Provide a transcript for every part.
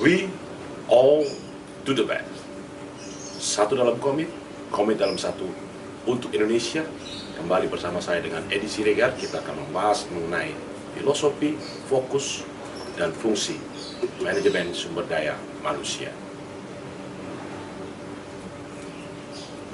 We all do the best. Satu dalam komit dalam satu untuk Indonesia. Kembali bersama saya dengan Edi Siregar, kita akan membahas mengenai filosofi, fokus, dan fungsi manajemen sumber daya manusia.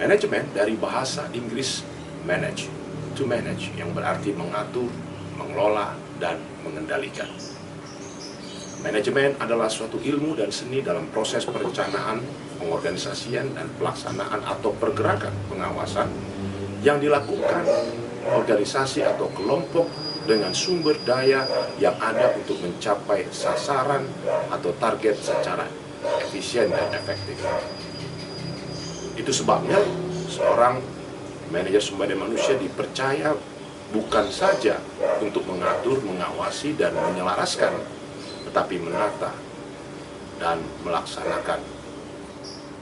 Manajemen dari bahasa Inggris manage, to manage, yang berarti mengatur, mengelola, dan mengendalikan. Manajemen adalah suatu ilmu dan seni dalam proses perencanaan, pengorganisasian, dan pelaksanaan atau pergerakan pengawasan yang dilakukan organisasi atau kelompok dengan sumber daya yang ada untuk mencapai sasaran atau target secara efisien dan efektif. Itu sebabnya seorang manajer sumber daya manusia dipercaya bukan saja untuk mengatur, mengawasi, dan menyelaraskan, tetapi menata dan melaksanakan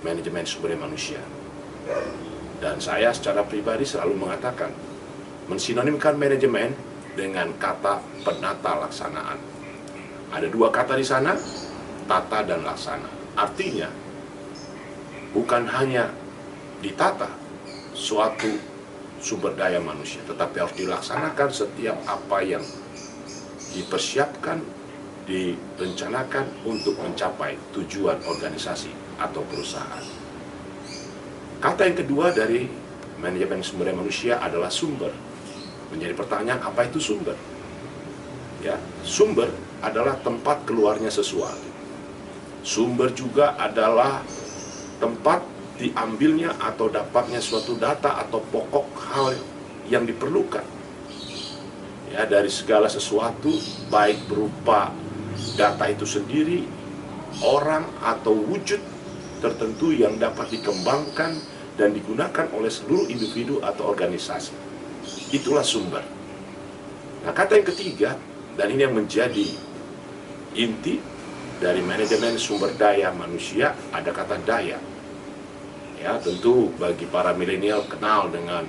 manajemen sumber daya manusia. Dan saya secara pribadi selalu mengatakan, mensinonimkan manajemen dengan kata penata laksanaan. Ada dua kata di sana, tata dan laksana. Artinya, bukan hanya ditata suatu sumber daya manusia, tetapi harus dilaksanakan setiap apa yang dipersiapkan, direncanakan untuk mencapai tujuan organisasi atau perusahaan. Kata yang kedua dari manajemen sumber daya manusia adalah sumber. Menjadi pertanyaan, apa itu sumber? Ya, sumber adalah tempat keluarnya sesuatu. Sumber juga adalah tempat diambilnya atau dapatnya suatu data atau pokok hal yang diperlukan. Ya, dari segala sesuatu, baik berupa data itu sendiri, orang atau wujud tertentu yang dapat dikembangkan dan digunakan oleh seluruh individu atau organisasi. Itulah sumber. Nah, kata yang ketiga, dan ini yang menjadi inti dari manajemen sumber daya manusia, ada kata daya. Ya, tentu bagi para milenial kenal dengan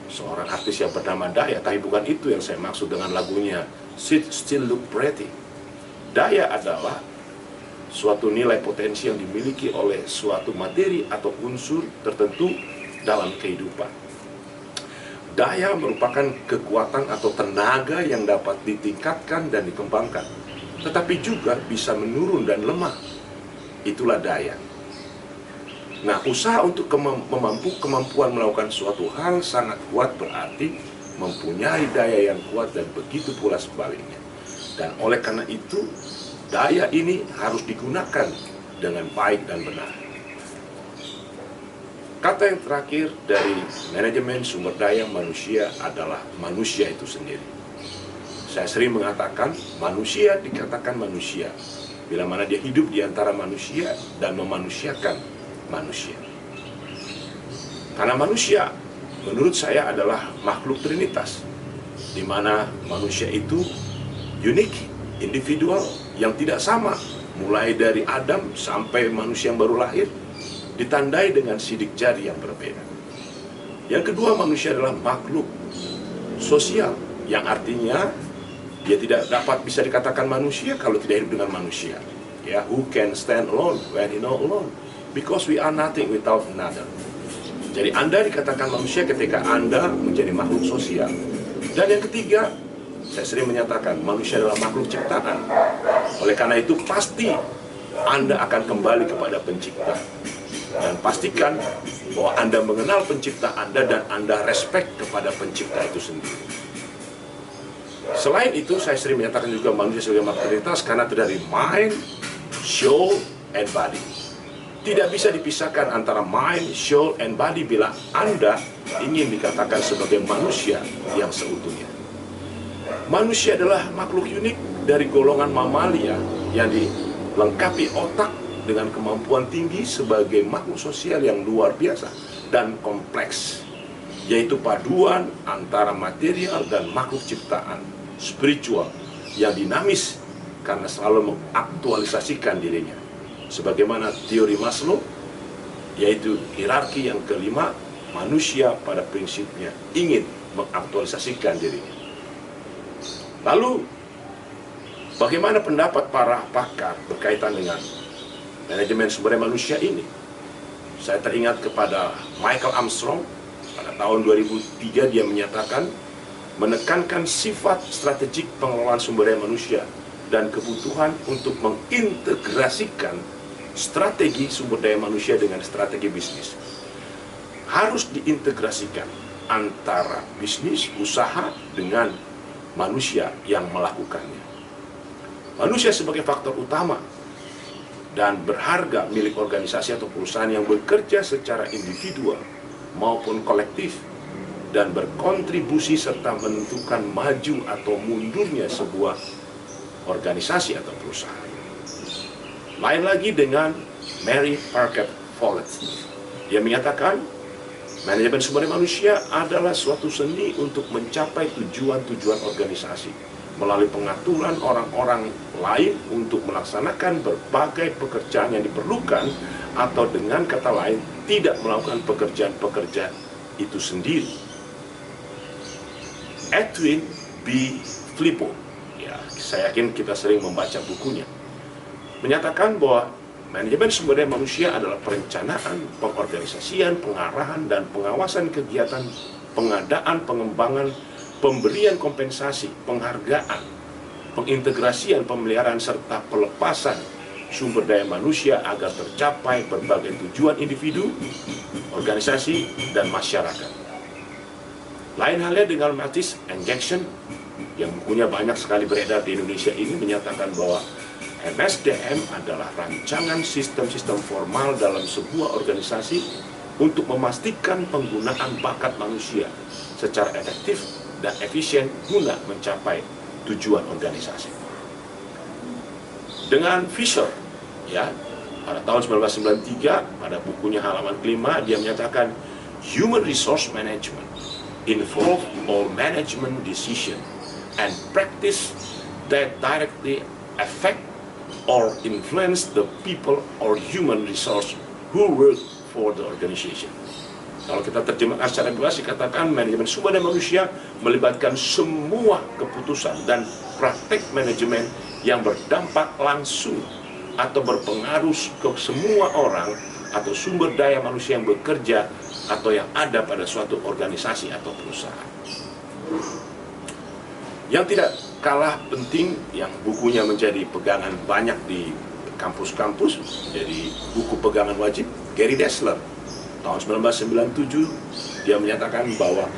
seorang artis yang bernama Daya, tapi bukan itu yang saya maksud dengan lagunya Sit Still Look Pretty. Daya adalah suatu nilai potensi yang dimiliki oleh suatu materi atau unsur tertentu dalam kehidupan. Daya merupakan kekuatan atau tenaga yang dapat ditingkatkan dan dikembangkan, tetapi juga bisa menurun dan lemah. Itulah daya. Nah, usaha untuk kemampuan melakukan suatu hal sangat kuat berarti mempunyai daya yang kuat, dan begitu pula sebaliknya. Dan oleh karena itu, daya ini harus digunakan dengan baik dan benar. Kata yang terakhir dari manajemen sumber daya manusia adalah manusia itu sendiri. Saya sering mengatakan, manusia dikatakan manusia bila mana dia hidup di antara manusia dan memanusiakan manusia. Karena manusia, menurut saya, adalah makhluk trinitas, di mana manusia itu unik, individual, yang tidak sama, mulai dari Adam sampai manusia yang baru lahir, ditandai dengan sidik jari yang berbeda. Yang kedua, manusia adalah makhluk sosial, yang artinya dia tidak dapat bisa dikatakan manusia kalau tidak hidup dengan manusia. Ya, who can stand alone when he not alone? Because we are nothing without another. Jadi Anda dikatakan manusia ketika Anda menjadi makhluk sosial. Dan yang ketiga, saya sering menyatakan manusia adalah makhluk ciptaan. Oleh karena itu pasti Anda akan kembali kepada pencipta. Dan pastikan bahwa Anda mengenal pencipta Anda dan Anda respect kepada pencipta itu sendiri. Selain itu, saya sering menyatakan juga manusia sebagai makhluk trinitas karena terdiri dari mind, soul, and body. Tidak bisa dipisahkan antara mind, soul, and body bila Anda ingin dikatakan sebagai manusia yang seutuhnya. Manusia adalah makhluk unik dari golongan mamalia yang dilengkapi otak dengan kemampuan tinggi sebagai makhluk sosial yang luar biasa dan kompleks, yaitu paduan antara material dan makhluk ciptaan, spiritual, yang dinamis karena selalu mengaktualisasikan dirinya. Sebagaimana teori Maslow, yaitu hierarki yang kelima, manusia pada prinsipnya ingin mengaktualisasikan dirinya. Lalu, bagaimana pendapat para pakar berkaitan dengan manajemen sumber daya manusia ini. Saya teringat kepada Michael Armstrong, pada tahun 2003 dia menyatakan, menekankan sifat strategik pengelolaan sumber daya manusia dan kebutuhan untuk mengintegrasikan strategi sumber daya manusia dengan strategi bisnis. Harus diintegrasikan antara bisnis, usaha dengan manusia yang melakukannya. Manusia sebagai faktor utama dan berharga milik organisasi atau perusahaan yang bekerja secara individual maupun kolektif dan berkontribusi serta menentukan maju atau mundurnya sebuah organisasi atau perusahaan. Lain lagi dengan Mary Parker Follett. Dia menyatakan, manajemen sumber daya manusia adalah suatu seni untuk mencapai tujuan-tujuan organisasi melalui pengaturan orang-orang lain untuk melaksanakan berbagai pekerjaan yang diperlukan, atau dengan kata lain, tidak melakukan pekerjaan-pekerjaan itu sendiri. Edwin B. Flippo, ya, saya yakin kita sering membaca bukunya, menyatakan bahwa manajemen sumber daya manusia adalah perencanaan, pengorganisasian, pengarahan, dan pengawasan kegiatan pengadaan, pengembangan, pemberian kompensasi, penghargaan, pengintegrasian, pemeliharaan, serta pelepasan sumber daya manusia agar tercapai berbagai tujuan individu, organisasi, dan masyarakat. Lain halnya dengan Mattis and Jackson, yang bukunya banyak sekali beredar di Indonesia ini, menyatakan bahwa MSDM adalah rancangan sistem-sistem formal dalam sebuah organisasi untuk memastikan penggunaan bakat manusia secara efektif dan efisien guna mencapai tujuan organisasi. Dengan Fisher, ya, pada tahun 1993, pada bukunya halaman kelima, dia menyatakan human resource management involve all management decision and practice that directly affect or influence the people or human resource who work for the organization. Kalau kita terjemahkan secara luas, dikatakan manajemen sumber daya manusia melibatkan semua keputusan dan praktek manajemen yang berdampak langsung atau berpengaruh ke semua orang atau sumber daya manusia yang bekerja atau yang ada pada suatu organisasi atau perusahaan. Yang tidak kalah penting, yang bukunya menjadi pegangan banyak di kampus-kampus, jadi buku pegangan wajib, Gary Dessler. Tahun 1997, dia menyatakan bahwa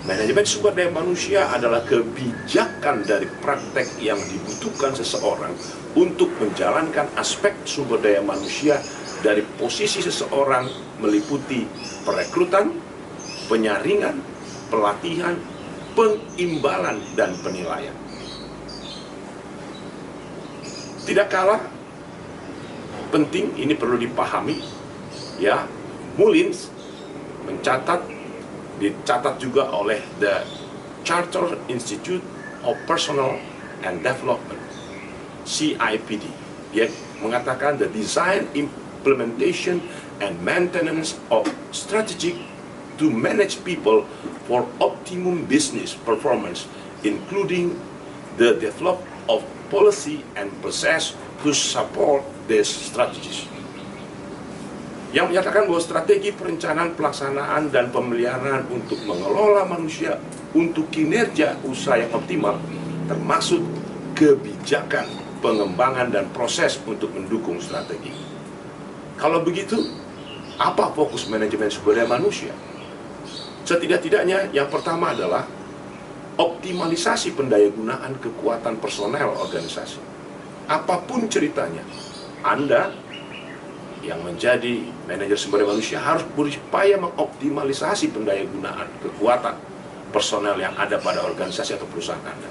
manajemen sumber daya manusia adalah kebijakan dari praktek yang dibutuhkan seseorang untuk menjalankan aspek sumber daya manusia dari posisi seseorang, meliputi perekrutan, penyaringan, pelatihan, pengimbalan, dan penilaian. Tidak kalah penting, ini perlu dipahami, ya, Mullins dicatat juga oleh The Charter Institute of Personnel and Development, CIPD. Dia mengatakan the design, implementation, and maintenance of strategy to manage people for optimum business performance, including the development of policy and process to support these strategies. Yang menyatakan bahwa strategi perencanaan, pelaksanaan, dan pemeliharaan untuk mengelola manusia untuk kinerja usaha yang optimal, termasuk kebijakan, pengembangan, dan proses untuk mendukung strategi. Kalau begitu, apa fokus manajemen sumber daya manusia? Setidak-tidaknya yang pertama adalah optimalisasi pendayagunaan kekuatan personel organisasi. Apapun ceritanya, Anda yang menjadi manajer sumber daya manusia harus berupaya mengoptimalisasi pendayagunaan kekuatan personel yang ada pada organisasi atau perusahaan Anda.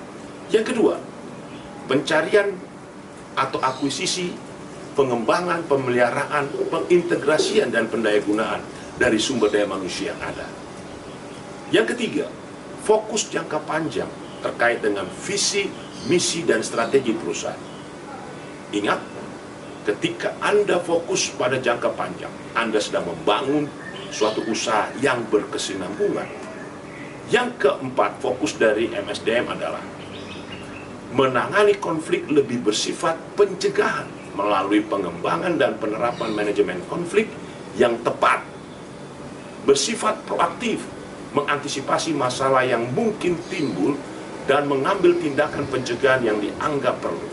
Yang kedua, pencarian atau akuisisi, pengembangan, pemeliharaan, pengintegrasian, dan pendayagunaan dari sumber daya manusia yang ada. Yang ketiga, fokus jangka panjang terkait dengan visi, misi, dan strategi perusahaan. Ingat, ketika Anda fokus pada jangka panjang, Anda sedang membangun suatu usaha yang berkesinambungan. Yang keempat, fokus dari MSDM adalah menangani konflik lebih bersifat pencegahan melalui pengembangan dan penerapan manajemen konflik yang tepat, bersifat proaktif, mengantisipasi masalah yang mungkin timbul, dan mengambil tindakan pencegahan yang dianggap perlu.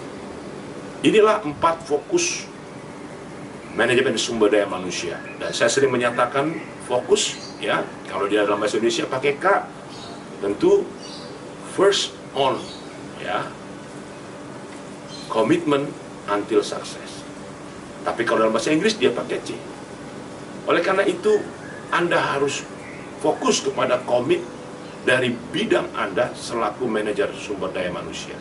Inilah 4 fokus manajemen sumber daya manusia. Dan saya sering menyatakan fokus, ya, kalau di dalam bahasa Indonesia pakai K, tentu first on, ya, commitment until success. Tapi kalau dalam bahasa Inggris dia pakai C. Oleh karena itu, Anda harus fokus kepada komit dari bidang Anda selaku manajer sumber daya manusia.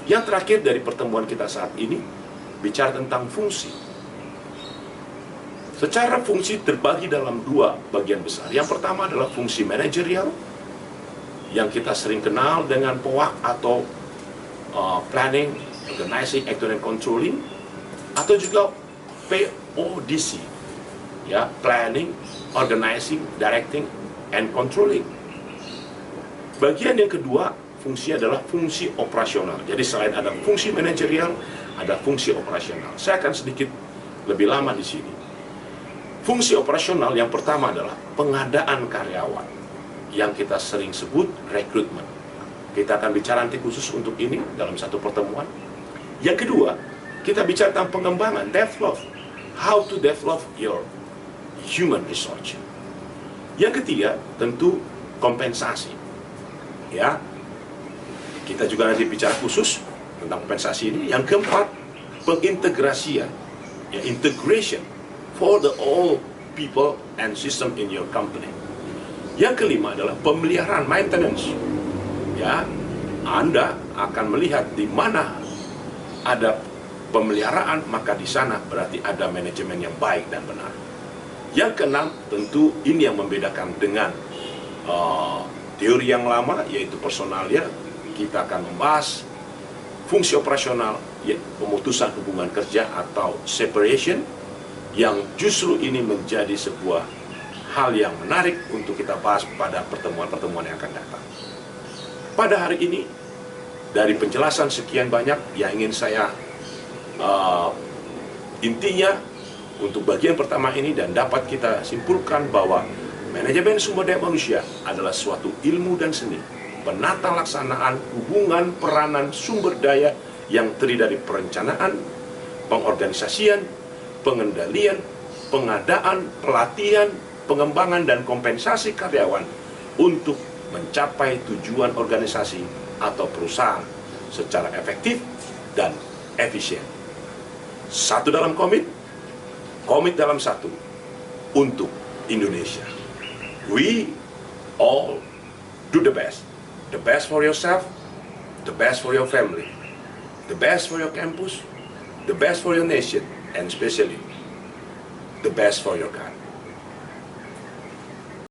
Yang terakhir dari pertemuan kita saat ini, bicara tentang fungsi. Secara fungsi terbagi dalam 2 bagian besar. Yang pertama adalah fungsi manajerial, yang kita sering kenal dengan POAC atau Planning, Organizing, Acting, and Controlling, atau juga PODC, ya, Planning, Organizing, Directing, and Controlling. Bagian yang kedua, fungsi adalah fungsi operasional. Jadi selain ada fungsi manajerial, ada fungsi operasional. Saya akan sedikit lebih lama di sini. Fungsi operasional yang pertama adalah pengadaan karyawan, yang kita sering sebut rekrutmen. Kita akan bicara nanti khusus untuk ini dalam satu pertemuan. Yang kedua, kita bicara tentang pengembangan, develop. How to develop your human resource. Yang ketiga, tentu kompensasi. Ya, kita juga nanti bicara khusus tentang kompensasi ini. Yang keempat, pengintegrasian, ya, integration for the all people and system in your company. Yang kelima adalah pemeliharaan, maintenance. Ya, Anda akan melihat di mana ada pemeliharaan, maka di sana berarti ada manajemen yang baik dan benar. Yang keenam, tentu ini yang membedakan dengan teori yang lama, yaitu personalia. Kita akan membahas fungsi operasional, yaitu pemutusan hubungan kerja atau separation, yang justru ini menjadi sebuah hal yang menarik untuk kita bahas pada pertemuan-pertemuan yang akan datang. Pada hari ini, dari penjelasan sekian banyak yang ingin saya intinya untuk bagian pertama ini, dan dapat kita simpulkan bahwa manajemen sumber daya manusia adalah suatu ilmu dan seni penata laksanaan hubungan peranan sumber daya yang terdiri dari perencanaan, pengorganisasian, pengendalian, pengadaan, pelatihan, pengembangan, dan kompensasi karyawan untuk mencapai tujuan organisasi atau perusahaan secara efektif dan efisien. Satu dalam komit dalam satu untuk Indonesia. We all do the best. The best for yourself, the best for your family, the best for your campus, the best for your nation, and especially the best for your country.